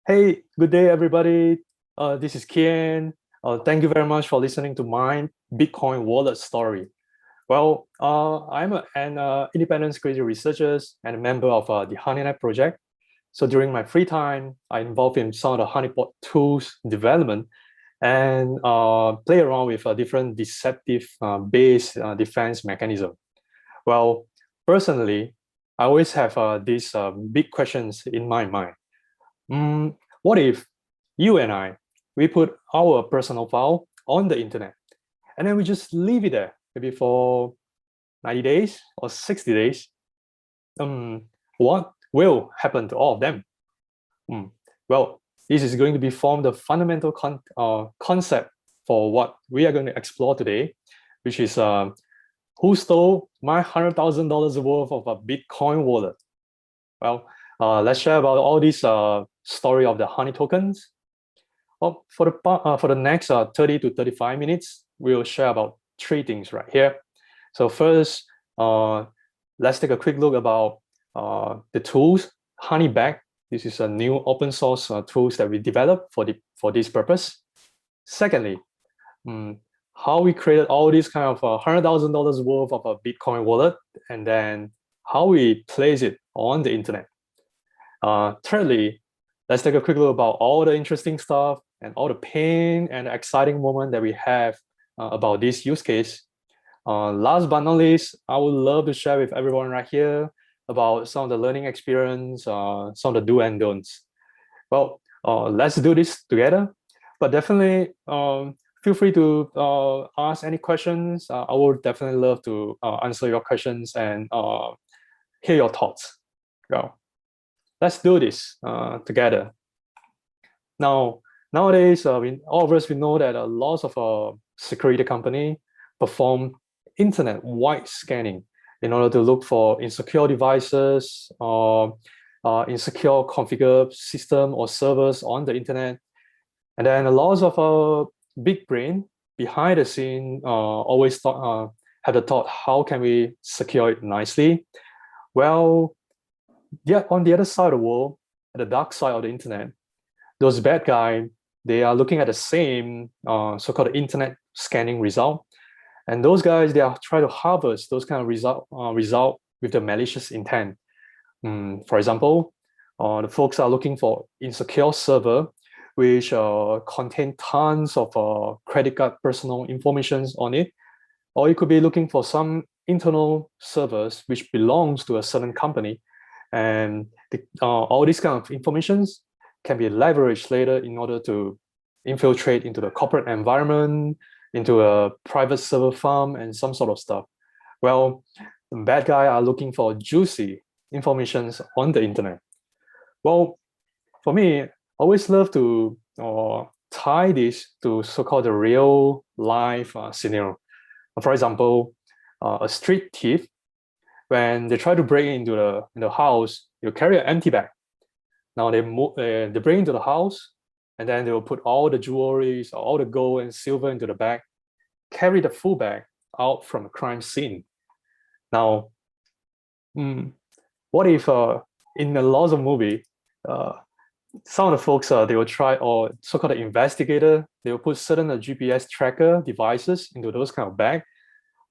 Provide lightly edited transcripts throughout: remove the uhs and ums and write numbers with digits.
Hey, good day, everybody. This is Kean. Thank you very much for listening to my Bitcoin wallet story. I'm an independent security researcher and a member of the HoneyNet project. So during my free time, I involve in some of the honeypot tools development and play around with a different deceptive based defense mechanism. Well, personally, I always have these big questions in my mind. What if you and I, we put our personal file on the internet and then we just leave it there, maybe for 90 days or 60 days? What will happen to all of them? Well, this is going to be form the fundamental concept for what we are going to explore today, which is who stole my $100,000 worth of a Bitcoin wallet? Well, let's share about all this story of the HoneyTokens. Well, for the next 30 to 35 minutes, we'll share about three things right here. So first, let's take a quick look about the tools. Honeybag, this is a new open source tools that we developed for this purpose. Secondly, how we created all these kind of $100,000 worth of a Bitcoin wallet, and then how we place it on the internet. Thirdly, let's take a quick look about all the interesting stuff and all the pain and exciting moment that we have about this use case. Last but not least, I would love to share with everyone right here about some of the learning experience, some of the do and don'ts. Well, let's do this together. But definitely feel free to ask any questions. I would definitely love to answer your questions and hear your thoughts. Well, let's do this together. Now, nowadays, all of us, we know that lots of security company perform internet-wide scanning in order to look for insecure devices or insecure configured system or servers on the internet. And then a lot of big brain behind the scene always have the thought, how can we secure it nicely? Well, yeah, on the other side of the world, at the dark side of the internet, those bad guys, they are looking at the same so-called internet scanning result. And those guys, they are trying to harvest those kind of result with the malicious intent. For example, the folks are looking for insecure server, which contain tons of credit card personal information on it. Or you could be looking for some internal servers which belongs to a certain company. And all these kind of informations can be leveraged later in order to infiltrate into the corporate environment, into a private server farm, and some sort of stuff. Well, the bad guys are looking for juicy information on the internet. Well, for me, I always love to tie this to so-called the real life scenario. For example, a street thief, when they try to break into the house, they'll carry an empty bag. Now they break into the house, and then they will put all the jewelry, all the gold and silver into the bag, carry the full bag out from a crime scene. Now, what if in the lots of movie, some of the folks they will try, or so-called investigator, they will put certain GPS tracker devices into those kind of bag.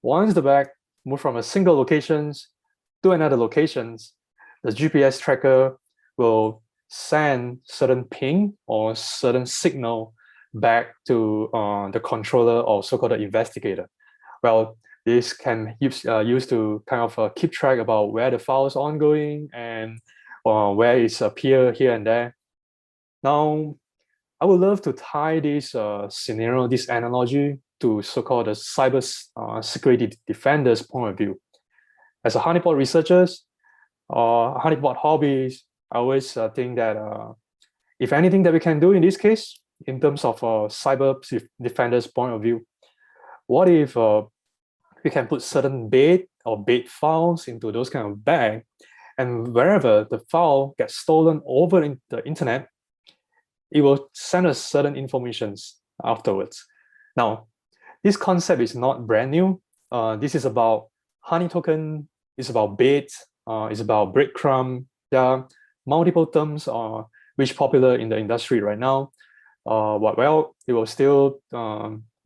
Once the bag move from a single locations to another locations, the GPS tracker will send certain ping or certain signal back to the controller or so-called investigator. Well, this can use to kind of keep track about where the file is ongoing and where it's appear here and there. Now, I would love to tie this scenario, this analogy, to so-called the cyber security defenders point of view. As a honeypot researchers, honeypot hobbies, I always think that if anything that we can do in this case, in terms of cyber defenders point of view, what if we can put certain bait or bait files into those kind of bag, and wherever the file gets stolen over in the internet, it will send us certain informations afterwards. Now, this concept is not brand new. This is about HoneyToken, it's about bait, it's about breadcrumb. There are multiple terms which popular in the industry right now. Well, it was still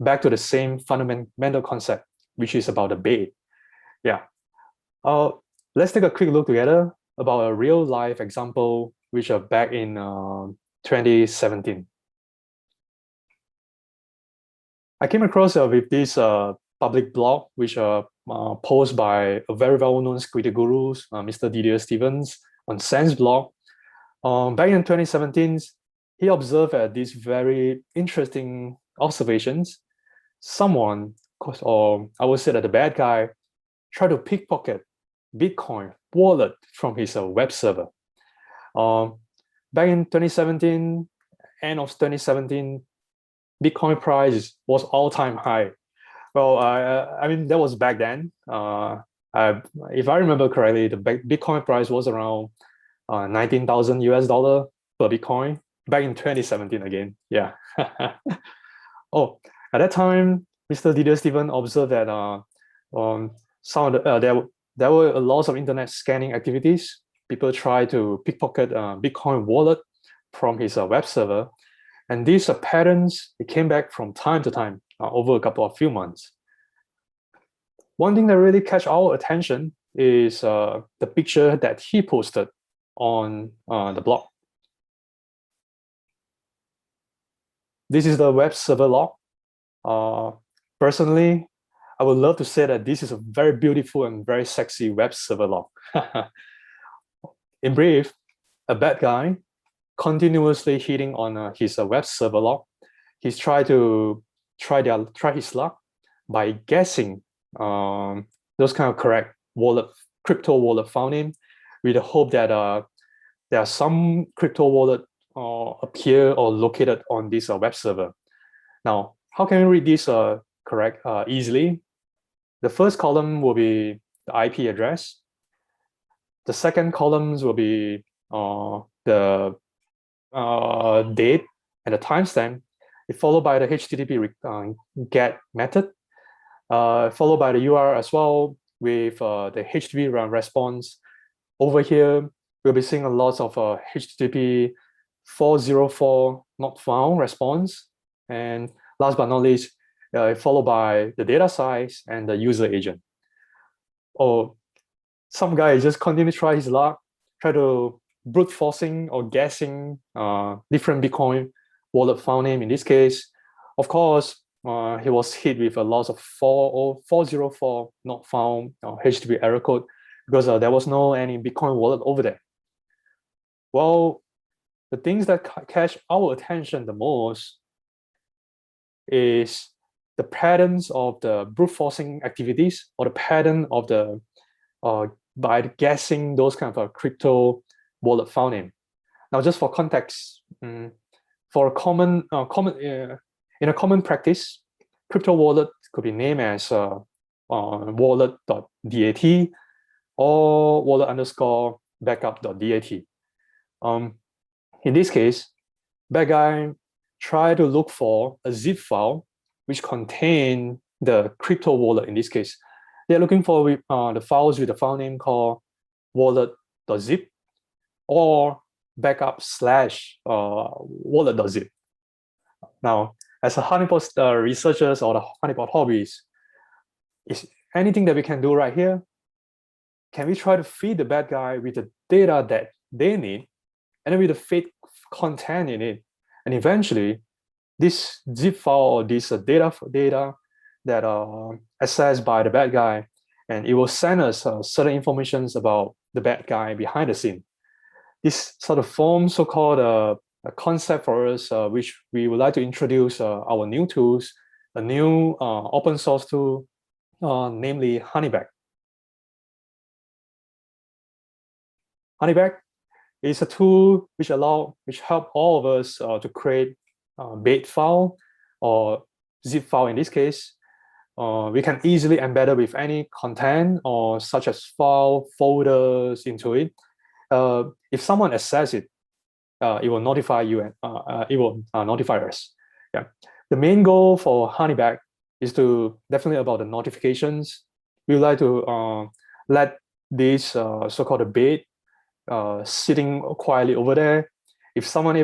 back to the same fundamental concept, which is about the bait. Yeah. Let's take a quick look together about a real life example, which are back in 2017. I came across with this public blog, which posted by a very well-known security guru, Mr. Didier Stevens, on Sense blog. Back in 2017, he observed these very interesting observations. Someone, or I would say that the bad guy, tried to pickpocket Bitcoin wallet from his web server. Back in 2017, end of 2017, Bitcoin price was all-time high. Well, I mean, that was back then. If I remember correctly, the Bitcoin price was around 19,000 US dollar per Bitcoin back in 2017 again. Yeah. Oh, at that time, Mr. Didier Stevens observed that some of the, there were a lot of internet scanning activities. People try to pickpocket Bitcoin wallet from his web server. And these patterns, it came back from time to time over a few months. One thing that really catch our attention is the picture that he posted on the blog. This is the web server log. Personally, I would love to say that this is a very beautiful and very sexy web server log. In brief, a bad guy continuously hitting on his web server log. He's trying to try his luck by guessing those kind of correct crypto wallet found name, with the hope that there are some crypto wallet appear or located on this web server. Now, how can we read this correct easily? The first column will be the IP address. The second columns will be the date and the timestamp, followed by the HTTP GET method, followed by the URL as well with the HTTP response. Over here, we'll be seeing a lot of HTTP 404 not found response. And last but not least, followed by the data size and the user agent. Or some guy just continue to try his luck, try to brute forcing or guessing different Bitcoin wallet found name. In this case, of course, he was hit with a loss of 404 not found HTTP error code because there was no any Bitcoin wallet over there. Well, the things that catch our attention the most is the patterns of the brute forcing activities, or the pattern of the by guessing those kind of crypto wallet found name. Now, just for context, for a common in a common practice, crypto wallet could be named as wallet.dat or wallet_backup.dat. In this case, bad guy try to look for a zip file which contain the crypto wallet. In this case, they're looking for the files with the file name called wallet.zip or backup/wallet.zip. Now, as a honeypot researchers or the honeypot hobbies, is anything that we can do right here? Can we try to feed the bad guy with the data that they need, and then with the fake content in it, and eventually this zip file or this data that are accessed by the bad guy, and it will send us certain informations about the bad guy behind the scene. This sort of forms so-called a concept for us, which we would like to introduce our new tools, a new open source tool, namely Honeybag. Honeybag is a tool which help all of us to create bait file or zip file. In this case, we can easily embed it with any content or such as file folders into it. If someone access it, it will notify you and it will notify us. Yeah. The main goal for Honeybag is to definitely about the notifications. We would like to let this so-called bait sitting quietly over there, if someone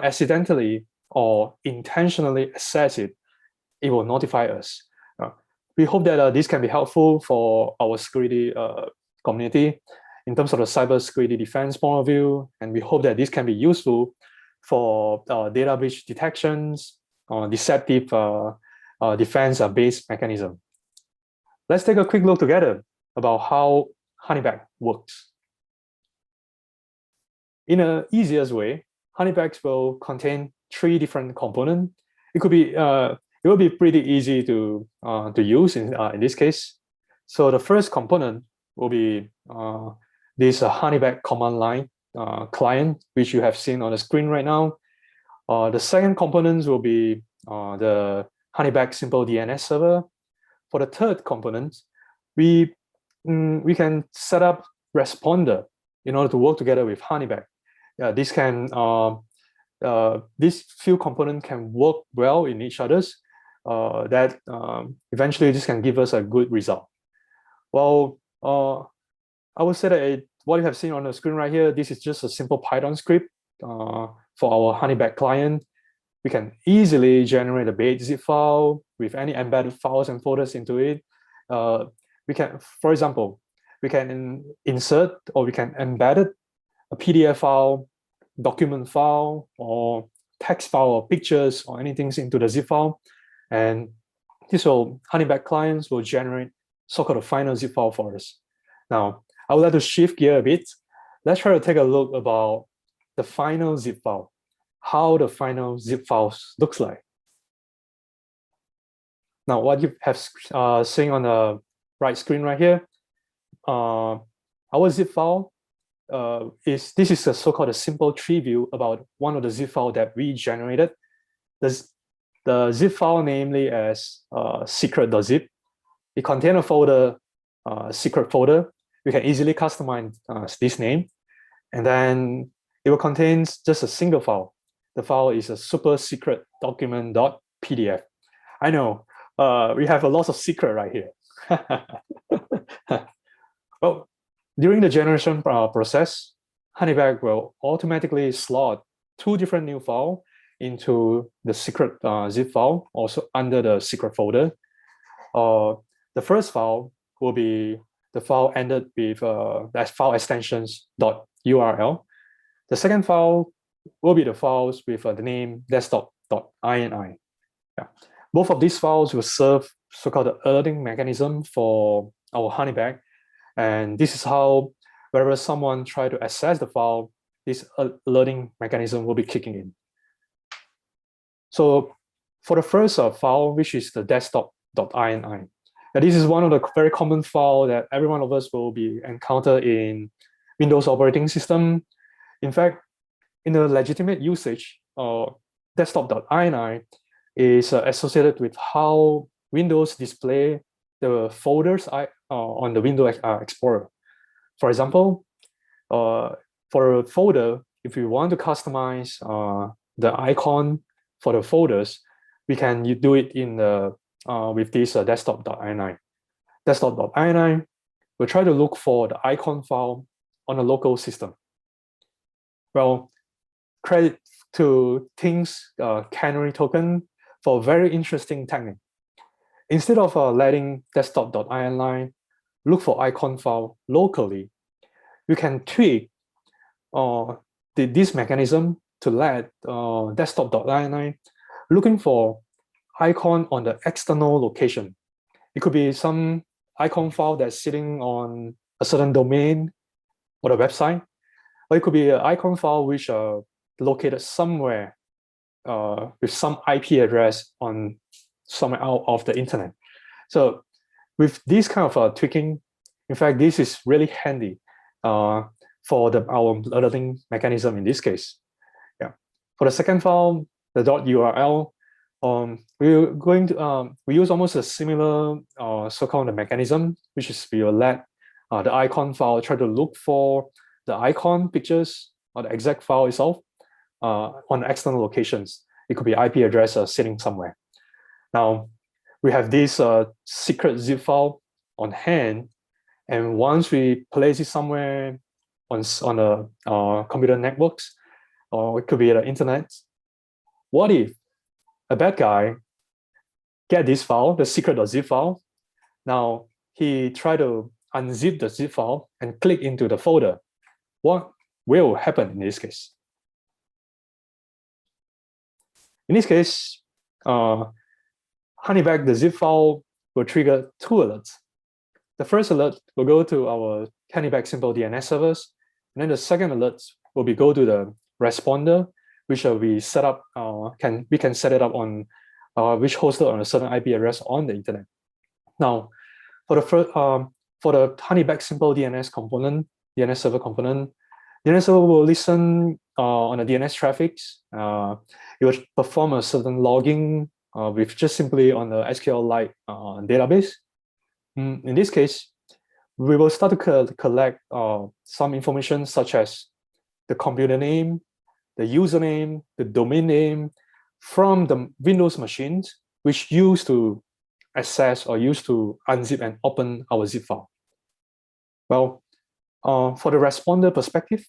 accidentally or intentionally access it, it will notify us. We hope that this can be helpful for our security community in terms of the cybersecurity defense point of view, and we hope that this can be useful for data breach detections, deceptive defense-based mechanism. Let's take a quick look together about how Honeybag works. In an easiest way, Honeybags will contain 3 different components. It will be pretty easy to use in this case. So the first component will be this Honeybag command line client, which you have seen on the screen right now. The second component will be the Honeybag simple DNS server. For the third component, we can set up responder in order to work together with Honeybag. These few components can work well in each other's. Eventually this can give us a good result. Well, I would say that what you have seen on the screen right here, this is just a simple Python script for our Honeybag client. We can easily generate a base zip file with any embedded files and folders into it. We can, for example, we can insert or we can embed a PDF file, document file, or text file or pictures or anything into the zip file. And Honeybag clients will generate so-called a final zip file for us. Now, I would like to shift gear a bit. Let's try to take a look about the final zip file, how the final zip file looks like. Now, what you have seen on the right screen right here, our zip file this is a so-called a simple tree view about one of the zip file that we generated. The zip file, namely as secret.zip, it contains a folder, secret folder. We can easily customize this name, and then it will contain just a single file. The file is a super secret document.pdf. I know we have a lot of secret right here. Well, during the generation process, Honeybag will automatically slot 2 different new files into the secret zip file, also under the secret folder. The first file will be the file ended with file extensions.url. The second file will be the files with the name desktop.ini. Yeah. Both of these files will serve so-called alerting mechanism for our Honeybag. And this is how, whenever someone tries to access the file, this alerting mechanism will be kicking in. So for the first file, which is the desktop.ini, this is one of the very common files that every one of us will be encountered in Windows operating system. In fact, in the legitimate usage, desktop.ini is associated with how Windows display the folders on the Windows Explorer. For example, for a folder, if we want to customize the icon for the folders, we can do it in the with this desktop.ini. Desktop.ini will try to look for the icon file on a local system. Well, credit to Ting's canary token for a very interesting technique. Instead of letting desktop.ini look for icon file locally, we can tweak this mechanism to let desktop.ini looking for icon on the external location. It could be some icon file that's sitting on a certain domain or the website, or it could be an icon file which are located somewhere with some IP address on somewhere out of the internet. So with this kind of tweaking, in fact, this is really handy for our alerting mechanism in this case. Yeah. For the second file, the .url, we use almost a similar so-called mechanism, which is we will let the icon file try to look for the icon pictures or the exact file itself on external locations. It could be IP address sitting somewhere. Now, we have this secret zip file on hand, and once we place it somewhere on the computer networks, or it could be the internet. What if a bad guy get this file, the secret.zip file? Now he try to unzip the zip file and click into the folder. What will happen in this case? In this case, Honeybag, the zip file will trigger two alerts. The first alert will go to our Honeybag simple DNS servers, and then the second alert will be go to the responder, which we set up. We can set it up on which hosted on a certain IP address on the internet. Now, for the first, for the Honeybag simple DNS component, DNS server component, DNS server will listen on the DNS traffic. It will perform a certain logging with just simply on the SQLite database. In this case, we will start to collect some information such as the computer name, the username, the domain name from the Windows machines, which used to access or used to unzip and open our zip file. Well, for the responder perspective,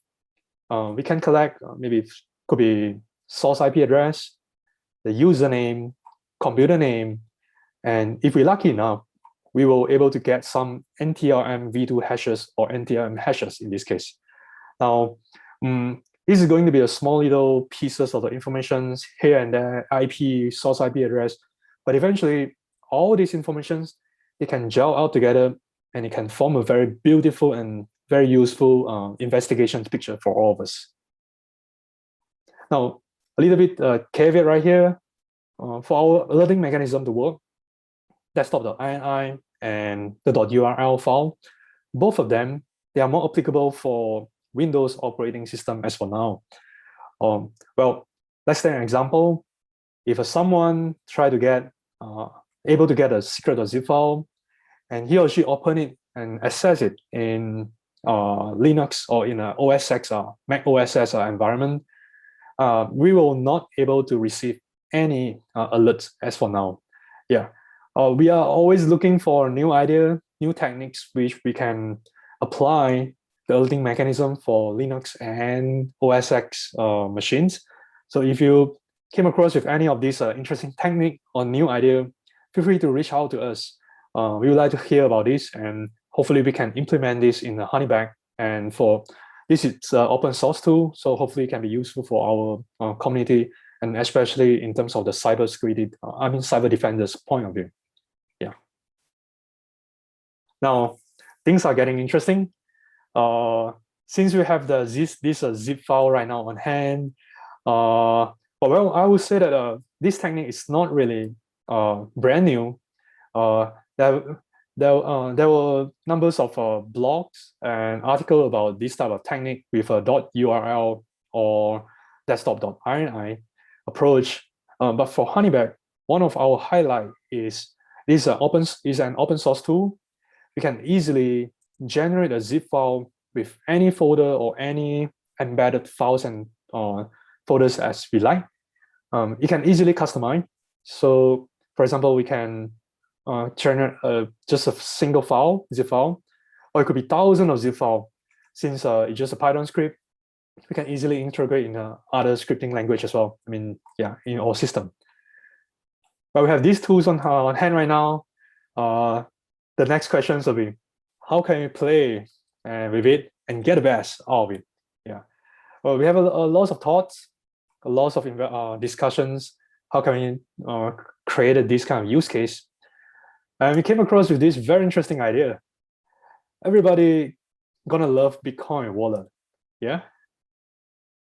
we can collect maybe it could be source IP address, the username, computer name, and if we're lucky enough, we will able to get some NTLM v2 hashes or NTLM hashes in this case. Now, this is going to be a small little pieces of the information here and there, IP, source IP address, but eventually all these informations, they can gel out together and it can form a very beautiful and very useful investigation picture for all of us. Now, a little bit caveat right here, for our alerting mechanism to work, desktop.ini and the .url file, both of them, they are more applicable for Windows operating system as for now. Well, let's take an example. If someone try to get, able to get a secret.zip file, and he or she open it and access it in Linux or in a OS X, Mac OS X environment, we will not able to receive any alerts as for now. Yeah, we are always looking for new idea, new techniques which we can apply the alerting mechanism for Linux and OS X machines. So if you came across with any of these interesting technique or new idea, feel free to reach out to us. We would like to hear about this, and hopefully we can implement this in the Honeybag. And for this, it's an open source tool, so hopefully it can be useful for our community, and especially in terms of the cybersecurity, cyber defenders point of view. Yeah. Now, things are getting interesting. Since we have this zip file right now on hand, well, I would say that this technique is not really brand new. There were numbers of blogs and articles about this type of technique with a .url or desktop.ini approach. But for Honeybag, one of our highlight is this is an open source tool. We can easily generate a zip file with any folder or any embedded files and folders as we like. You can easily customize. So, for example, we can generate just a single file, zip file, or it could be thousands of zip files. Since it's just a Python script, we can easily integrate in other scripting language as well. I mean, yeah, in our system. But we have these tools on hand right now. The next questions will be, how can we play with it and get the best out of it? Yeah. Well, we have a lot of thoughts, a lot of discussions. How can we create this kind of use case? And we came across with this very interesting idea. Everybody gonna love Bitcoin wallet, yeah?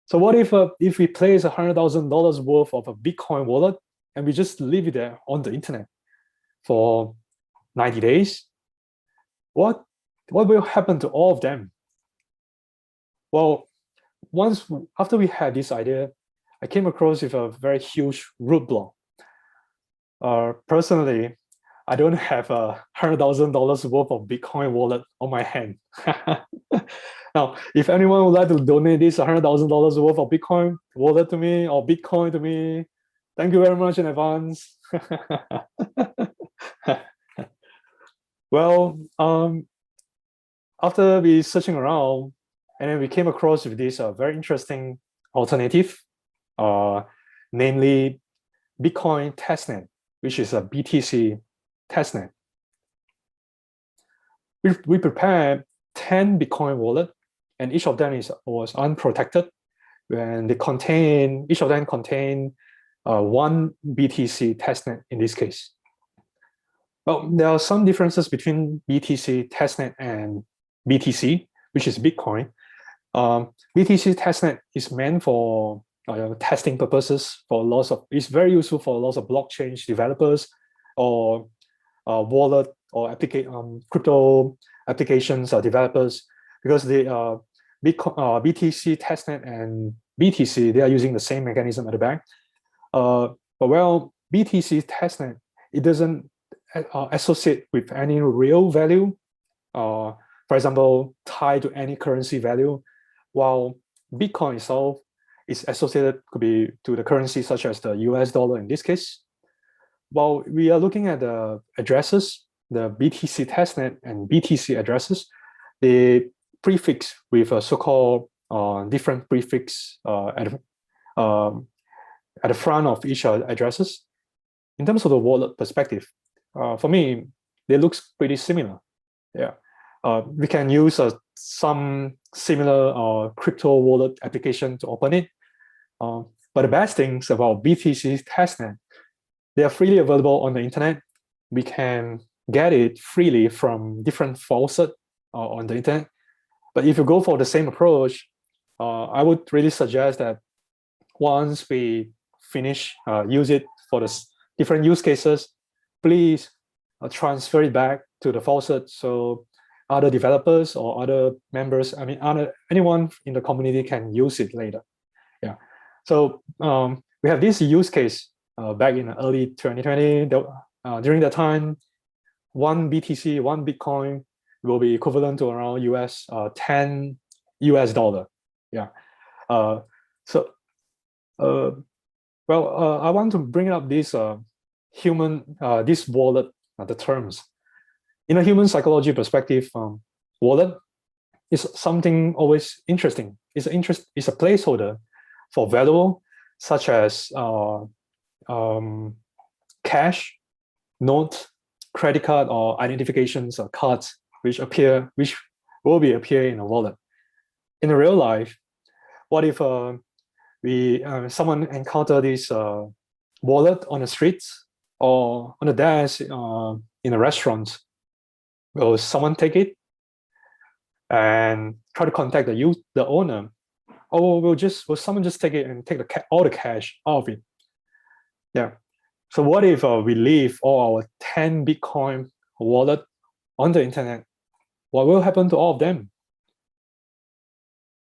So what if we place $100,000 worth of a Bitcoin wallet and we just leave it there on the internet for 90 days? What will happen to all of them? Well, after we had this idea, I came across with a very huge roadblock. Personally, I don't have $100,000 worth of Bitcoin wallet on my hand. Now, if anyone would like to donate this $100,000 worth of Bitcoin wallet to me or Bitcoin to me, thank you very much in advance. Well, after we searching around, and then we came across with this very interesting alternative, namely Bitcoin Testnet, which is a BTC Testnet. We prepared 10 Bitcoin wallet, and each of them was unprotected, and each of them contain one BTC Testnet in this case. Well, there are some differences between BTC Testnet and BTC, which is Bitcoin. BTC Testnet is meant for testing purposes. It's very useful for lots of blockchain developers or wallet or crypto applications developers, because the BTC Testnet and BTC, they are using the same mechanism at the back. But well, BTC Testnet, it doesn't associate with any real value, for example, tied to any currency value, while Bitcoin itself is associated could be to the currency such as the US dollar in this case. While we are looking at the addresses, the BTC Testnet and BTC addresses, they prefix with a so-called different prefix at the front of each addresses. In terms of the wallet perspective, for me, they look pretty similar. Yeah, we can use some similar crypto wallet application to open it. But the best things about BTC Testnet, they are freely available on the internet. We can get it freely from different faucets on the internet. But if you go for the same approach, I would really suggest that once we finish use it for the different use cases, please transfer it back to the faucet so other developers or other members, anyone in the community can use it later. Yeah. So we have this use case back in early 2020. During that time, one BTC, one Bitcoin will be equivalent to around $10 US. Yeah. I want to bring up this this wallet, the terms. In a human psychology perspective, wallet is something always interesting. It's a placeholder for valuable, such as cash, note, credit card, or identifications or cards, which will be appear in a wallet. In real life, what if someone encounter this wallet on the streets or on the desk in a restaurant? Will someone take it and try to contact the owner, or will someone just take it and take all the cash out of it? Yeah. So what if we leave all our 10 Bitcoin wallet on the internet? What will happen to all of them?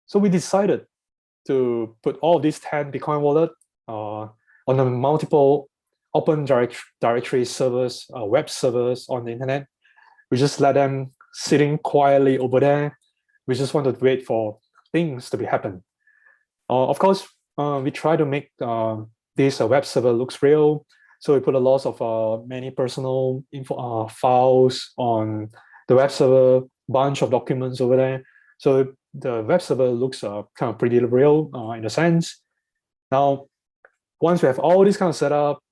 So we decided to put all these 10 Bitcoin wallet on the multiple open directory servers, web servers on the internet. We just let them sitting quietly over there. We just want to wait for things to happen. Of course, we try to make this web server looks real. So we put a lot of many personal info files on the web server, bunch of documents over there. So the web server looks kind of pretty real in a sense. Now, once we have all this kind of setup,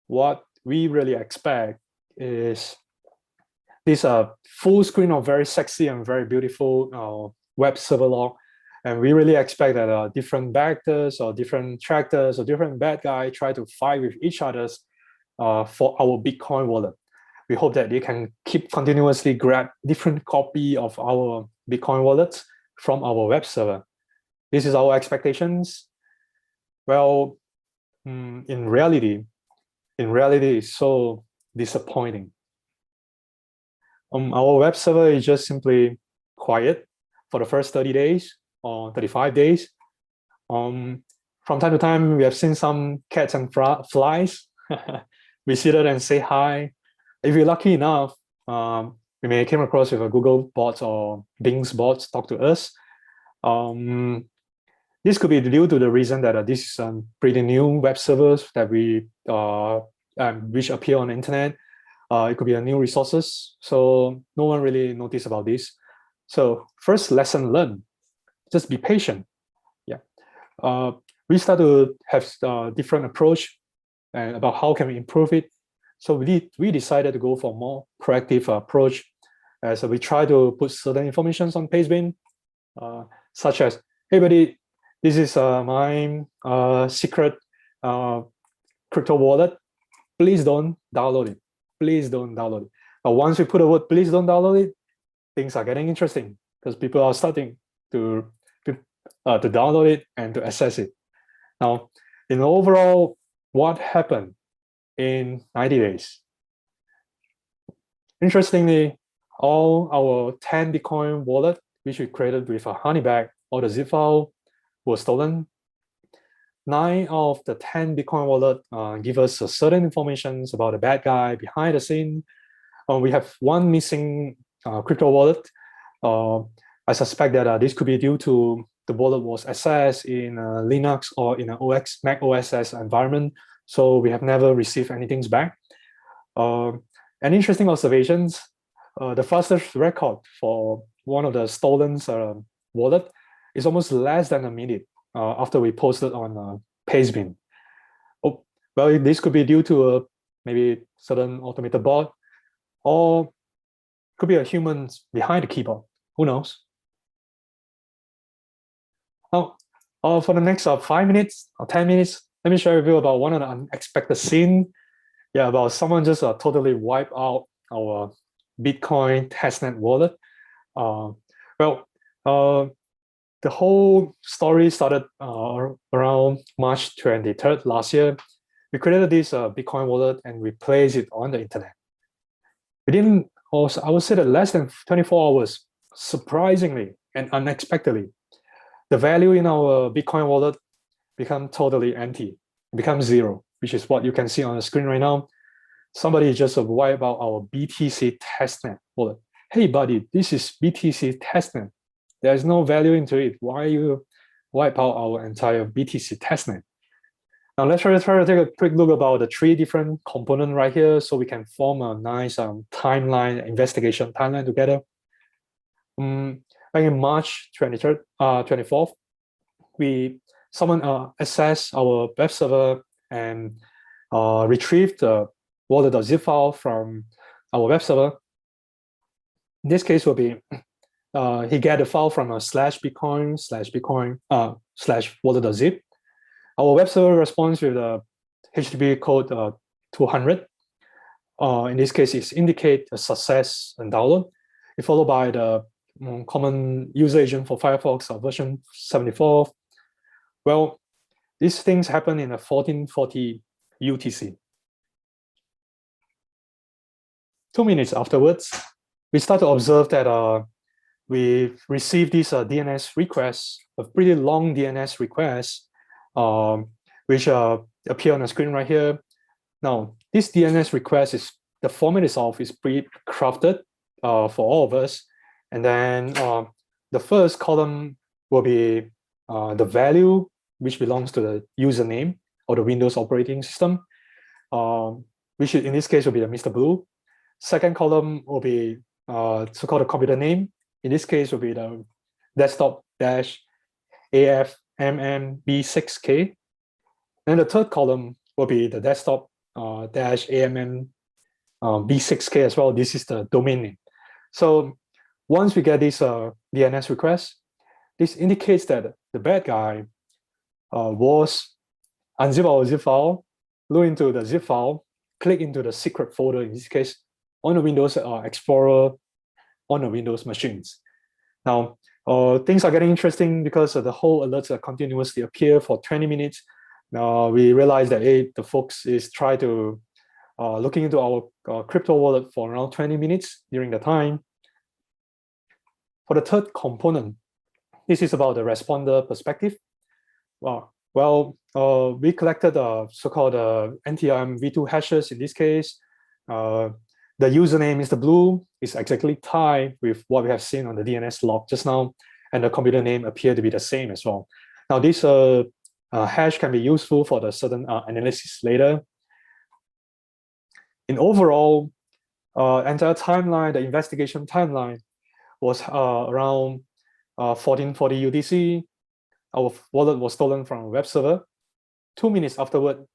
what we really expect is this full screen of very sexy and very beautiful web server log. And we really expect that different vectors or different tractors or different bad guys try to fight with each other's for our Bitcoin wallet. We hope that they can keep continuously grab different copy of our Bitcoin wallets from our web server. This is our expectations. Well, in reality, it's so disappointing. Our web server is just simply quiet for the first 30 days or 35 days. From time to time, we have seen some cats and flies. We see that and say hi. If you're lucky enough, we may come across with a Google bot or Bing's bot talk to us. This could be due to the reason that this is pretty new web servers that which appear on the internet. It could be a new resources, so no one really noticed about this. So first lesson learned, just be patient. Yeah. we start to have a different approach and about how can we improve it. So we decided to go for a more proactive approach, as we try to put certain information on Pastebin, such as, hey buddy, this is my secret crypto wallet. Please don't download it. Please don't download it. But once we put a word, please don't download it, things are getting interesting because people are starting to download it and to access it. Now, in overall, what happened in 90 days? Interestingly, all our 10 Bitcoin wallet, which we created with a Honeybag or the zip file, was stolen. 9 of the 10 Bitcoin wallet give us certain information about the bad guy behind the scene. We have one missing crypto wallet. I suspect that this could be due to the wallet was accessed in Linux or in an Mac OS environment, so we have never received anything back. An interesting observations, the fastest record for one of the stolen wallet is almost less than a minute after we posted on Pastebin. Oh, well, this could be due to maybe certain automated bot, or could be a human behind the keyboard. Who knows? Now, for the next 5 minutes or 10 minutes, let me share with you about one of the unexpected scene. Yeah, about someone just totally wipe out our Bitcoin testnet wallet. The whole story started around March 23rd last year. We created this Bitcoin wallet and we placed it on the internet. Within, I would say that less than 24 hours, surprisingly and unexpectedly, the value in our Bitcoin wallet become totally empty, become zero, which is what you can see on the screen right now. Somebody just wiped out our Btc Testnet wallet. Hey buddy, this is Btc Testnet. There's no value into it. Why you wipe out our entire Btc Testnet? Now let's try to take a quick look about the 3 different components right here so we can form a nice timeline, investigation timeline together. Back in March 24th, someone accessed our web server and retrieved the wallet.zip file from our web server. In this case will be he get a file from a /bitcoin /wallet.zip. Our web server responds with the HTTP code 200. In this case, it indicates a success and download. It's followed by the common user agent for Firefox version 74. Well, these things happen in a 1440 UTC. 2 minutes afterwards, we start to observe that we received this DNS request, a pretty long DNS request, which appear on the screen right here. Now, this DNS request the format itself is pre-crafted for all of us. And then the first column will be the value, which belongs to the username or the Windows operating system, which in this case will be the Mr. Blue. Second column will be so-called the computer name. In this case will be the desktop-AFMMB6K. And the third column will be the desktop-AMM-B6K as well. This is the domain name. So once we get this DNS request, this indicates that the bad guy was unzip our zip file, look into the zip file, click into the secret folder, in this case, on the Windows Explorer on the Windows machines. Now, things are getting interesting because the whole alerts continuously appear for 20 minutes. Now, we realize that the folks is trying to looking into our crypto wallet for around 20 minutes during the time. For the third component, this is about the responder perspective. We collected so-called NTRM v2 hashes in this case. The username is the blue, is exactly tied with what we have seen on the DNS log just now, and the computer name appear to be the same as well. Now, this hash can be useful for the certain analysis later. In overall, entire timeline, the investigation timeline was around 1440 UTC. our wallet was stolen from a web server. 2 minutes afterward,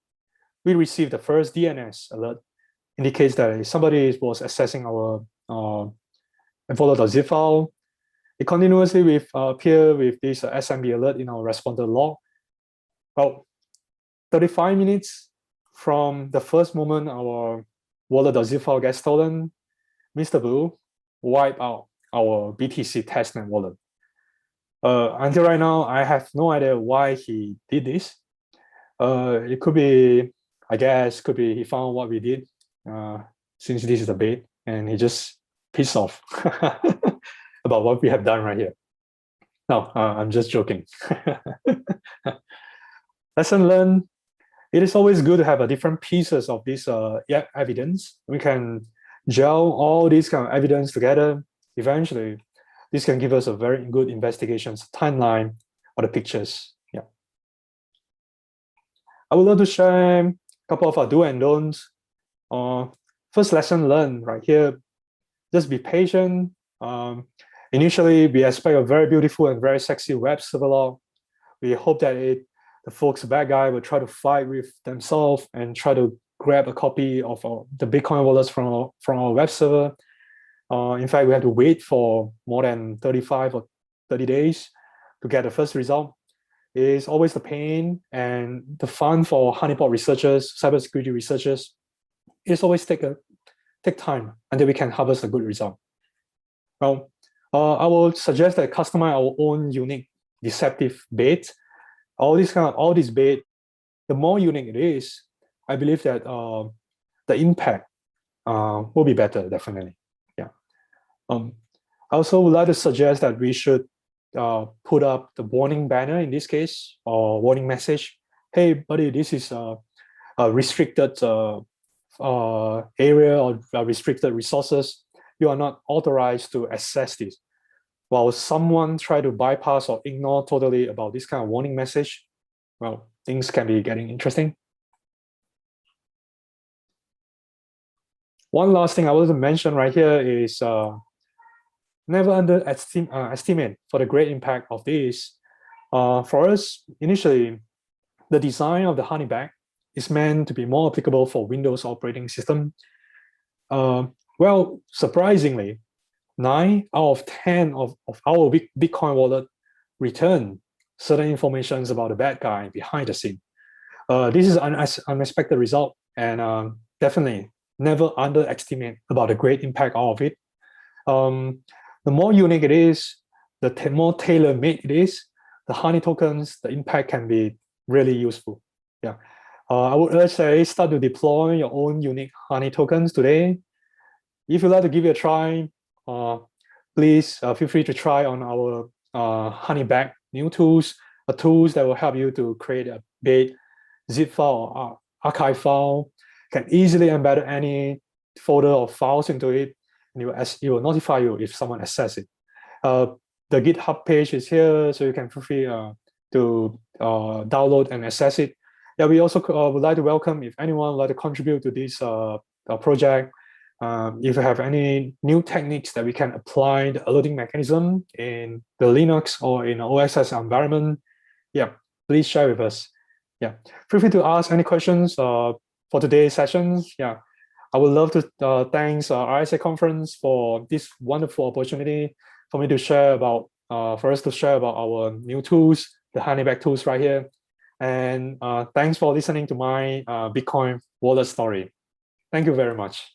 we received the first DNS alert, indicates that somebody was accessing our wallet.zip file. It continuously appear with this SMB alert in our responder log. Well, 35 minutes from the first moment our wallet.zip file gets stolen, Mr. Blue wiped out our Btc Testnet wallet. Until right now, I have no idea why he did this. It could be, I guess, could be he found what we did, since this is a bait, and he just pissed off about what we have done right here. No, I'm just joking. Lesson learned. It is always good to have a different pieces of this evidence. We can gel all these kind of evidence together. Eventually, this can give us a very good investigations timeline or the pictures. Yeah. I would love to share a couple of our do and don'ts. First lesson learned right here, just be patient. Initially, we expect a very beautiful and very sexy web server log. We hope that the folks, bad guy, will try to fight with themselves and try to grab a copy of the Bitcoin wallets from our web server. In fact, we had to wait for more than 35 or 30 days to get the first result. It's always the pain and the fun for honeypot researchers, cybersecurity researchers. It's always take time until we can harvest a good result. Well, I will suggest that customize our own unique deceptive bait. All these bait, the more unique it is, I believe that the impact will be better, definitely. Yeah. I also would like to suggest that we should put up the warning banner in this case, or warning message. Hey, buddy, this is a restricted area or restricted resources. You are not authorized to access this. While someone try to bypass or ignore totally about this kind of warning message, well, things can be getting interesting. One last thing I want to mention right here is never underestimate for the great impact of this. For us, initially, the design of the Honeybag is meant to be more applicable for Windows operating system. Well, surprisingly, 9 out of 10 of our Bitcoin wallet return certain information about the bad guy behind the scene. This is an unexpected result, and definitely never underestimate about the great impact of it. The more unique it is, the more tailor-made it is, the HoneyTokens, the impact can be really useful. Yeah, I would urge that start to deploy your own unique HoneyTokens today. If you'd like to give it a try, please feel free to try on our Honeybag new tools, tools that will help you to create a big zip file or archive file, can easily embed any folder or files into it, and it will notify you if someone accesses it. The GitHub page is here, so you can feel free to download and access it. Yeah, we also would like to welcome if anyone would like to contribute to this project. If you have any new techniques that we can apply the alerting mechanism in the Linux or in OSS environment, yeah, please share with us. Yeah, feel free to ask any questions for today's sessions. Yeah, I would love to thanks RSAC conference for this wonderful opportunity for me to share about, for us to share about our new tools, the Honeybag tools right here. And thanks for listening to my Bitcoin wallet story. Thank you very much.